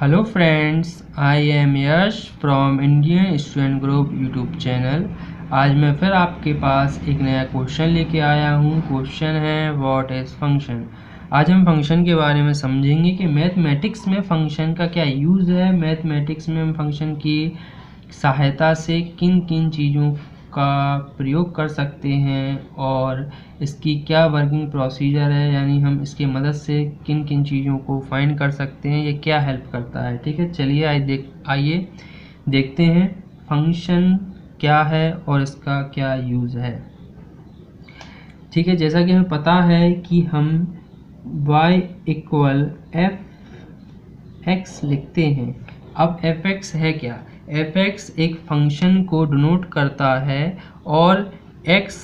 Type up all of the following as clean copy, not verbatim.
Hello friends, I am Yash from Indian student group YouTube channel. आज मैं फिर आपके पास एक नया क्वेश्चन लेके आया हूँ। क्वेश्चन है व्हाट इज़ फंक्शन। आज हम फंक्शन के बारे में समझेंगे कि मैथमेटिक्स में फंक्शन का क्या यूज़ है, मैथमेटिक्स में हम फंक्शन की सहायता से किन किन चीज़ों का प्रयोग कर सकते हैं और इसकी क्या वर्किंग प्रोसीजर है, यानी हम इसकी मदद से किन किन चीज़ों को फाइंड कर सकते हैं, ये क्या हेल्प करता है। ठीक है, चलिए आइए देखते हैं फंक्शन क्या है और इसका क्या यूज़ है। ठीक है, जैसा कि हमें पता है कि हम y इक्वल एफ एक्स लिखते हैं। अब एफ एक्स है क्या? एफ एक्स एक फंक्शन को डिनोट करता है और x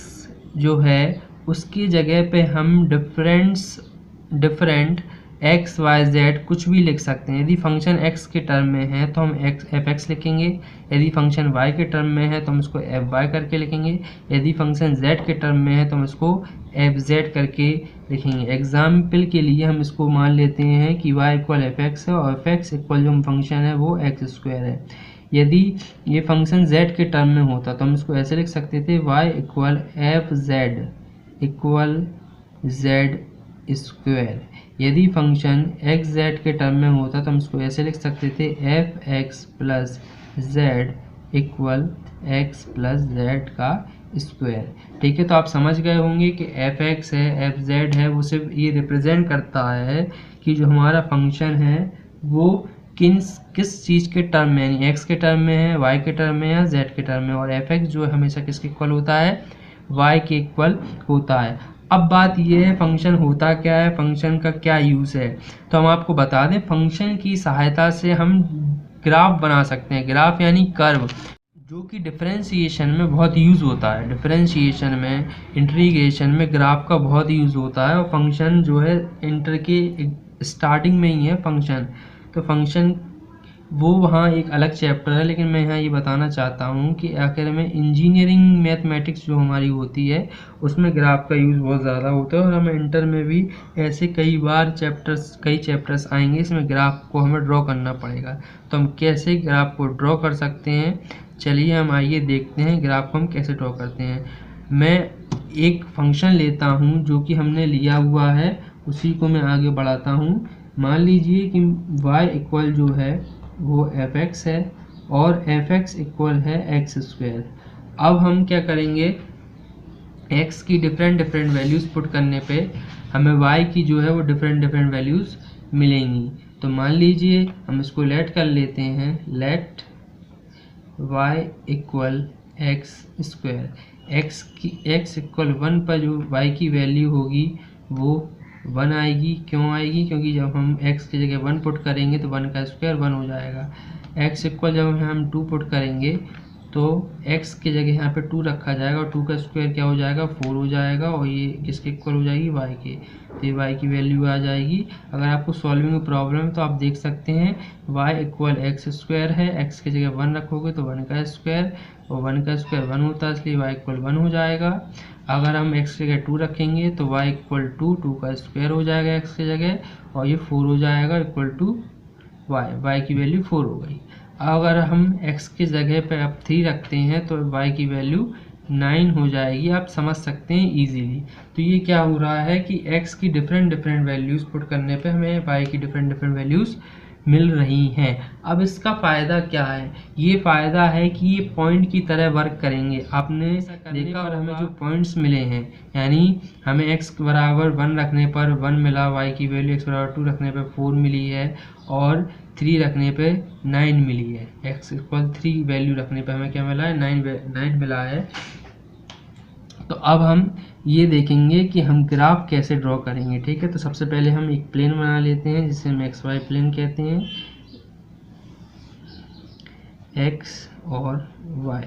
जो है उसकी जगह पे हम डिफरेंट एक्स वाई जेड कुछ भी लिख सकते हैं। यदि फंक्शन x के टर्म में है तो हम एफ एक्स लिखेंगे, यदि फंक्शन y के टर्म में है तो हम इसको एफ वाई करके लिखेंगे, यदि फंक्शन z के टर्म में है तो हम इसको एफ जेड करके लिखेंगे। एग्जाम्पल के लिए हम इसको मान लेते हैं कि y इक्वल एफ एक्स है और एफ एक्स इक्वल जो फंक्शन है वो एक्स स्क्वायर है। यदि ये फंक्शन z के टर्म में होता तो हम इसको ऐसे लिख सकते थे y equal F Z equal Z square. यदि फंक्शन एक्स जेड के टर्म में होता तो हम इसको ऐसे लिख सकते थे F x plus Z equal x plus Z का स्क्वायर। ठीक है, तो आप समझ गए होंगे कि एफ एक्स है, एफ जेड है, वो सिर्फ ये रिप्रेजेंट करता है कि जो हमारा फंक्शन है वो किस चीज़ के टर्म में, यानी एक्स के टर्म में है, वाई के टर्म में या जेड के टर्म में। और एफ एक्स जो है हमेशा किसके इक्वल होता है? वाई के इक्वल होता है। अब बात यह है फंक्शन होता क्या है, फंक्शन का क्या यूज़ है। तो हम आपको बता दें, फंक्शन की सहायता से हम ग्राफ बना सकते हैं। ग्राफ यानी कर्व, जो कि डिफरेंशिएशन में बहुत यूज़ होता है। डिफरेंशिएशन में, इंटीग्रेशन में ग्राफ का बहुत यूज़ होता है। और फंक्शन जो है इंटर के स्टार्टिंग में ही है फंक्शन, तो फंक्शन वो वहाँ एक अलग चैप्टर है। लेकिन मैं यहाँ ये बताना चाहता हूँ कि आखिर में इंजीनियरिंग मैथमेटिक्स जो हमारी होती है उसमें ग्राफ का यूज़ बहुत ज़्यादा होता है। और हमें इंटर में भी ऐसे कई चैप्टर्स आएंगे, इसमें ग्राफ को हमें ड्रॉ करना पड़ेगा। तो हम कैसे ग्राफ को ड्रॉ कर सकते हैं, चलिए हम आइए देखते हैं ग्राफ को हम कैसे ड्रॉ करते हैं। मैं एक फंक्शन लेता हूँ जो कि हमने लिया हुआ है, उसी को मैं आगे बढ़ाता हूँ। मान लीजिए कि y इक्वल जो है वो एफ एक्स है और एफ एक्स इक्वल है एक्स स्क्वायर। अब हम क्या करेंगे, x की डिफरेंट वैल्यूज़ पुट करने पे हमें y की जो है वो डिफरेंट वैल्यूज़ मिलेंगी। तो मान लीजिए हम इसको लेट कर लेते हैं, let y equal x square. x equal 1 पर जो y की वैल्यू होगी वो 1 आएगी। क्यों आएगी? क्योंकि जब हम x की जगह 1 पुट करेंगे तो 1 का स्क्वायर 1 हो जाएगा। x इक्वल जब हम 2 पुट करेंगे तो x की जगह यहाँ पे 2 रखा जाएगा और 2 का स्क्वायर क्या हो जाएगा? 4 हो जाएगा। और ये किसके इक्वल हो जाएगी? y के। तो ये y की वैल्यू आ जाएगी। अगर आपको सॉल्विंग प्रॉब्लम है तो आप देख सकते हैं y इक्वल एक्स स्क्वायर है, x की जगह 1 रखोगे तो 1 का स्क्वायर, और 1 का स्क्वायर 1 होता है, इसलिए y इक्वल 1 हो जाएगा। अगर हम x की जगह 2 रखेंगे तो y इक्वल 2 का स्क्वायर हो जाएगा x की जगह, और ये 4 हो जाएगा इक्वल टू y की वैल्यू 4 हो गई। अगर हम x की जगह पे अब 3 रखते हैं तो y की वैल्यू 9 हो जाएगी। आप समझ सकते हैं इजीली। तो ये क्या हो रहा है कि x की डिफरेंट वैल्यूज़ पुट करने पे हमें y की डिफरेंट वैल्यूज़ मिल रही हैं। अब इसका फ़ायदा क्या है? ये फ़ायदा है कि ये पॉइंट की तरह वर्क करेंगे। आपने देखा और हमें जो पॉइंट्स मिले हैं, यानी हमें x बराबर 1 रखने पर 1 मिला, y की वैल्यू x बराबर 2 रखने पर 4 मिली है और 3 रखने पे 9 मिली है। x इक्वल 3 वैल्यू रखने पे हमें क्या मिला है? 9 मिला है। तो अब हम ये देखेंगे कि हम ग्राफ कैसे ड्रॉ करेंगे। ठीक है, तो सबसे पहले हम एक प्लेन बना लेते हैं जिसे हम एक्स वाई प्लेन कहते हैं, x और y।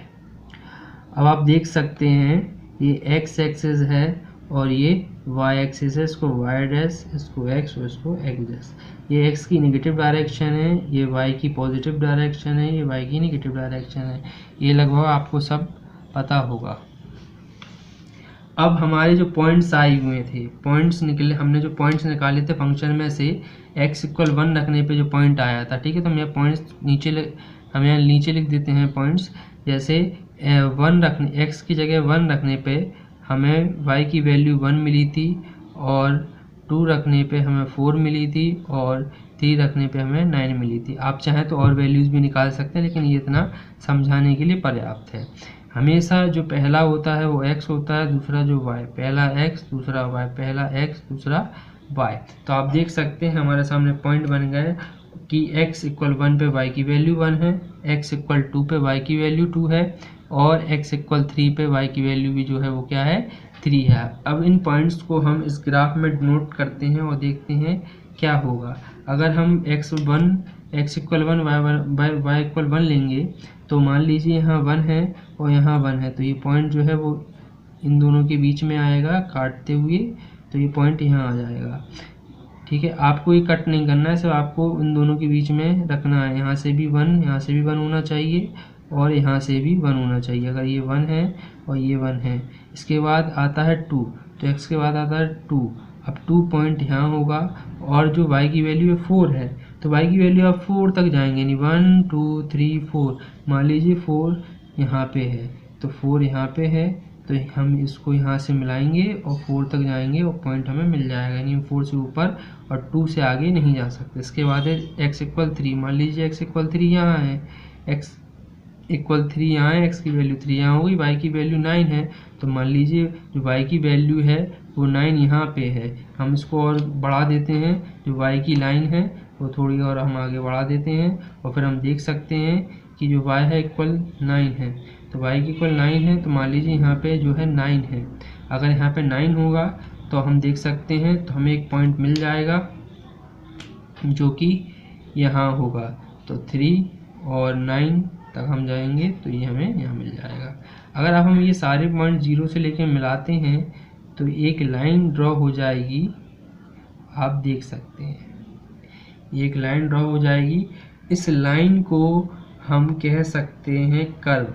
अब आप देख सकते हैं ये x एक्सिस है और ये y एक्सिस है, इसको y डैश, इसको x और इसको x डैश। ये x की नेगेटिव डायरेक्शन है, ये y की पॉजिटिव डायरेक्शन है, ये y की नेगेटिव डायरेक्शन है। ये लगभग आपको सब पता होगा। अब हमारे जो पॉइंट्स आए हुए थे, पॉइंट्स निकले, हमने जो पॉइंट्स निकाले थे फंक्शन में से x इक्वल 1 रखने पे जो पॉइंट आया था, ठीक है। तो हम यहाँ पॉइंट्स हम यहाँ नीचे लिख देते हैं पॉइंट्स। जैसे 1 रखने, x की जगह 1 रखने पे हमें y की वैल्यू 1 मिली थी, और 2 रखने पे हमें 4 मिली थी, और 3 रखने पे हमें 9 मिली थी। आप चाहें तो और वैल्यूज़ भी निकाल सकते हैं, लेकिन ये इतना समझाने के लिए पर्याप्त है। हमेशा जो पहला होता है वो x होता है, दूसरा जो y, पहला x दूसरा y, पहला x दूसरा y। तो आप देख सकते हैं हमारे सामने पॉइंट बन गए कि x इक्वल 1 पे y की वैल्यू 1 है, x इक्वल 2 पे y की वैल्यू 2 है, और x इक्वल 3 पे y की वैल्यू भी जो है वो क्या है, 3 है। अब इन पॉइंट्स को हम इस ग्राफ में नोट करते हैं और देखते हैं क्या होगा। अगर हम x इक्वल 1 y इक्वल 1 लेंगे, तो मान लीजिए यहाँ 1 है और यहाँ 1 है, तो ये पॉइंट जो है वो इन दोनों के बीच में आएगा काटते हुए, तो ये पॉइंट यहाँ आ जाएगा, ठीक है। आपको ये कट नहीं करना है, सिर्फ आपको इन दोनों के बीच में रखना है। यहाँ से भी 1, यहाँ से भी 1 होना चाहिए, और यहाँ से भी 1 होना चाहिए। अगर ये 1 है और ये 1 है, इसके बाद आता है 2, तो x के बाद आता है 2। अब 2 पॉइंट यहाँ होगा, और जो y की वैल्यू है 4 है, तो y की वैल्यू आप 4 तक जाएंगे, यानी 1 2 3 4। मान लीजिए 4 यहाँ पे है, तो 4 यहाँ पे है, तो हम इसको यहाँ से मिलाएंगे और 4 तक जाएंगे और पॉइंट हमें मिल जाएगा, यानी हम 4 से ऊपर और 2 से आगे नहीं जा सकते। इसके बाद है x इक्वल 3। मान लीजिए x इक्वल 3 यहाँ है, x इक्वल 3 यहाँ है, x की वैल्यू 3 यहाँ होगी, y की वैल्यू 9 है, तो मान लीजिए जो y की वैल्यू है वो 9 यहाँ पे है। हम इसको और बढ़ा देते हैं, जो y की लाइन है वो थोड़ी और हम आगे बढ़ा देते हैं, और फिर हम देख सकते हैं कि जो y है इक्वल 9 है, तो y की इक्वल 9 है, तो मान लीजिए यहाँ पे जो है 9 है। अगर यहाँ पे 9 होगा तो हम देख सकते हैं, तो हमें एक पॉइंट मिल जाएगा जो कि यहाँ होगा, तो 3 और 9 तक हम जाएंगे, तो ये हमें यहाँ मिल जाएगा। अगर अब हम ये सारे पॉइंट 0 से लेके मिलाते हैं तो एक लाइन ड्रॉ हो जाएगी, आप देख सकते हैं ये एक लाइन ड्रॉ हो जाएगी। इस लाइन को हम कह सकते हैं कर्व,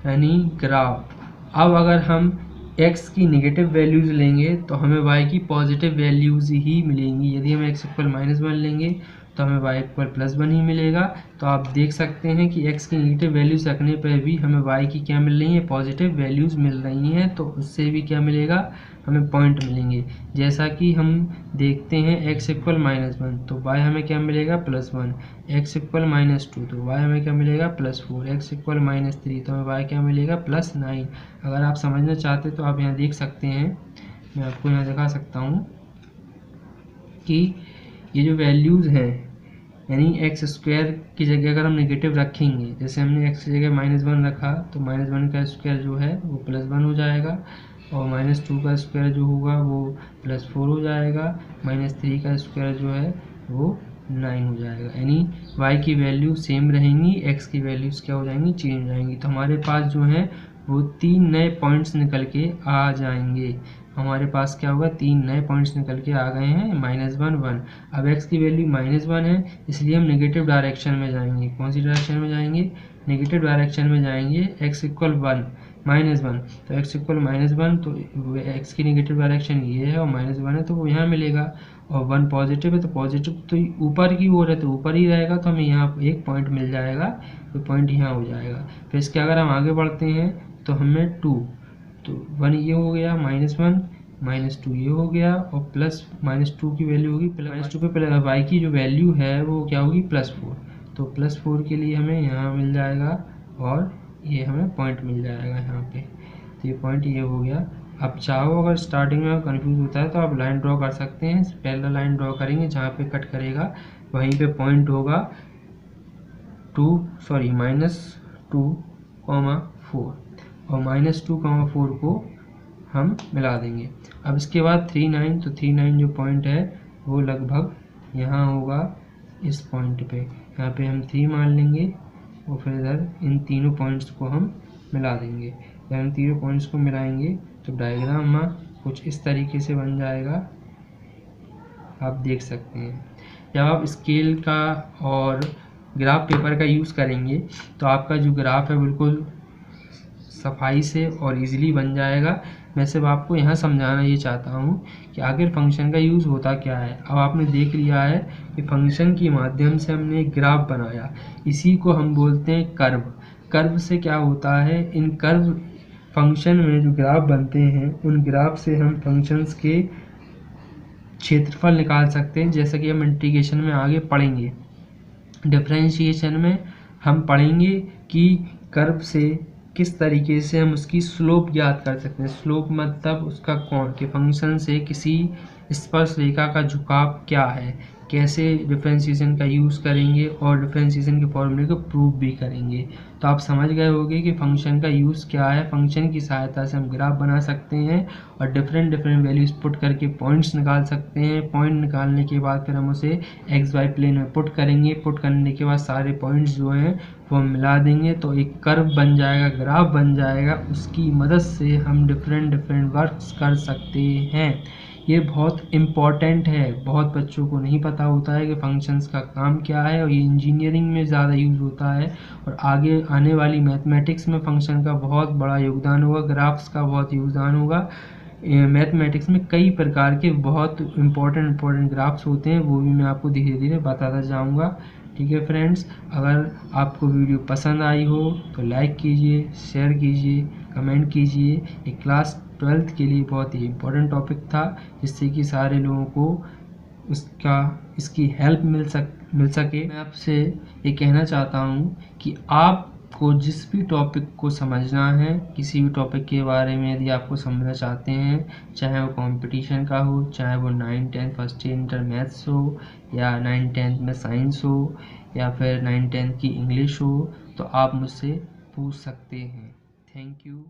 यानी ग्राफ। अब अगर हम x की नेगेटिव वैल्यूज़ लेंगे तो हमें y की पॉजिटिव वैल्यूज़ ही मिलेंगी। यदि हम x इक्वल -1 लेंगे तो हमें y इक्वल +1 ही मिलेगा। तो आप देख सकते हैं कि x की नेगेटिव वैल्यूज़ रखने पर भी हमें y की क्या मिल रही है, पॉजिटिव वैल्यूज़ मिल रही हैं, तो उससे भी क्या मिलेगा, हमें पॉइंट मिलेंगे। जैसा कि हम देखते हैं x इक्वल -1 तो y हमें क्या मिलेगा, +1, x इक्वल -2 तो y हमें क्या मिलेगा, +4, x इक्वल -3 तो हमें y क्या मिलेगा, +9। अगर आप समझना चाहते तो आप यहाँ देख सकते हैं, मैं आपको यहाँ दिखा सकता हूँ कि ये जो वैल्यूज़ हैं, यानी एक्स स्क्वायर की जगह अगर हम नेगेटिव रखेंगे, जैसे हमने x की जगह -1 रखा, तो -1 का स्क्वायर जो है वो +1 हो जाएगा, और -2 का स्क्वायर जो होगा वो +4 हो जाएगा, -3 का स्क्वायर जो है वो 9 हो जाएगा। यानी y की वैल्यू सेम रहेंगी, x की वैल्यूज़ क्या हो जाएंगी, चेंज हो जाएंगी। तो हमारे पास जो है वो 3 नए पॉइंट्स निकल के आ जाएंगे। हमारे पास क्या होगा, 3 नए पॉइंट्स निकल के आ गए हैं, -1 1। अब x की वैल्यू -1 है, इसलिए हम नेगेटिव डायरेक्शन में जाएंगे। कौन सी डायरेक्शन में जाएंगे, नेगेटिव डायरेक्शन में जाएंगे। x इक्वल -1 तो x इक्वल -1, तो x की नेगेटिव डायरेक्शन ये है, और -1 है तो वो यहाँ मिलेगा, और 1 पॉजिटिव है तो पॉजिटिव तो ऊपर की ओर है तो ऊपर ही रहेगा, तो हमें यहाँ एक पॉइंट मिल जाएगा, तो पॉइंट यहाँ हो जाएगा। फिर इसके अगर हम आगे बढ़ते हैं तो हमें 2, तो 1 ये हो गया, -1 -2 ये हो गया, और प्लस -2 की वैल्यू होगी, -2 पे प्लस y की जो वैल्यू है वो क्या होगी, +4, तो +4 के लिए हमें यहाँ मिल जाएगा, और ये हमें पॉइंट मिल जाएगा यहाँ पे, तो ये पॉइंट ये हो गया। अब चाहो अगर स्टार्टिंग में कंफ्यूज होता है तो आप लाइन ड्रॉ कर सकते हैं, पहला लाइन ड्रॉ करेंगे जहाँ पे कट करेगा वहीं पे पॉइंट होगा -2, -4, और -2, 4 को हम मिला देंगे। अब इसके बाद 3 9, तो 3 9 जो पॉइंट है वो लगभग यहाँ होगा, इस पॉइंट पे, यहाँ पे हम 3 मान लेंगे, और फिर इधर इन तीनों पॉइंट्स को हम मिला देंगे। जब हम तीनों पॉइंट्स को मिलाएंगे तो डायग्राम में कुछ इस तरीके से बन जाएगा, आप देख सकते हैं। जब आप स्केल का और ग्राफ पेपर का यूज़ करेंगे तो आपका जो ग्राफ है बिल्कुल सफाई से और इजीली बन जाएगा। मैं सिर्फ आपको यहाँ समझाना ये चाहता हूँ कि आखिर फंक्शन का यूज़ होता क्या है। अब आपने देख लिया है कि फंक्शन के माध्यम से हमने एक ग्राफ बनाया, इसी को हम बोलते हैं कर्व। कर्व से क्या होता है, इन कर्व फंक्शन में जो ग्राफ बनते हैं उन ग्राफ से हम फंक्शंस के क्षेत्रफल निकाल सकते हैं, जैसा कि हम इंटीग्रेशन में आगे पढ़ेंगे। डिफरेंशिएशन में हम पढ़ेंगे कि कर्व से किस तरीके से हम उसकी स्लोप ज्ञात कर सकते हैं। स्लोप मतलब उसका कोण, के फंक्शन से किसी स्पर्श रेखा का झुकाव क्या है, कैसे डिफरेंशिएशन का यूज़ करेंगे और डिफरेंशिएशन के फॉर्मूले को प्रूव भी करेंगे। तो आप समझ गए होंगे कि फंक्शन का यूज़ क्या है। फंक्शन की सहायता से हम ग्राफ बना सकते हैं और डिफरेंट वैल्यूज़ पुट करके पॉइंट्स निकाल सकते हैं। पॉइंट निकालने के बाद फिर हम उसे एक्स वाई प्लेन में पुट करेंगे। पुट करने के बाद सारे पॉइंट्स जो हैं वो हम मिला देंगे तो एक कर्व बन जाएगा, ग्राफ बन जाएगा। उसकी मदद से हम डिफरेंट वर्क्स कर सकते हैं। ये बहुत इम्पॉर्टेंट है, बहुत बच्चों को नहीं पता होता है कि फंक्शंस का काम क्या है, और ये इंजीनियरिंग में ज़्यादा यूज़ होता है और आगे आने वाली मैथमेटिक्स में फंक्शन का बहुत बड़ा योगदान होगा, ग्राफ्स का बहुत योगदान होगा। मैथमेटिक्स में कई प्रकार के बहुत इम्पोर्टेंट ग्राफ्स होते हैं, वो भी मैं आपको धीरे धीरे बताता जाऊँगा। ठीक है फ्रेंड्स, अगर आपको वीडियो पसंद आई हो तो लाइक कीजिए, शेयर कीजिए, कमेंट कीजिए। ये क्लास 12th के लिए बहुत ही इम्पोर्टेंट टॉपिक था, जिससे कि सारे लोगों को इसकी हेल्प मिल सके। मैं आपसे ये कहना चाहता हूँ कि आपको जिस भी टॉपिक को समझना है, किसी भी टॉपिक के बारे में यदि आपको समझना चाहते हैं, चाहे वो कंपटीशन का हो, चाहे वो 9, 10 फर्स्ट ईयर इंटर मैथ्स हो, या 9, 10 में साइंस हो, या फिर 9, 10 की इंग्लिश हो, तो आप मुझसे पूछ सकते हैं। Thank you.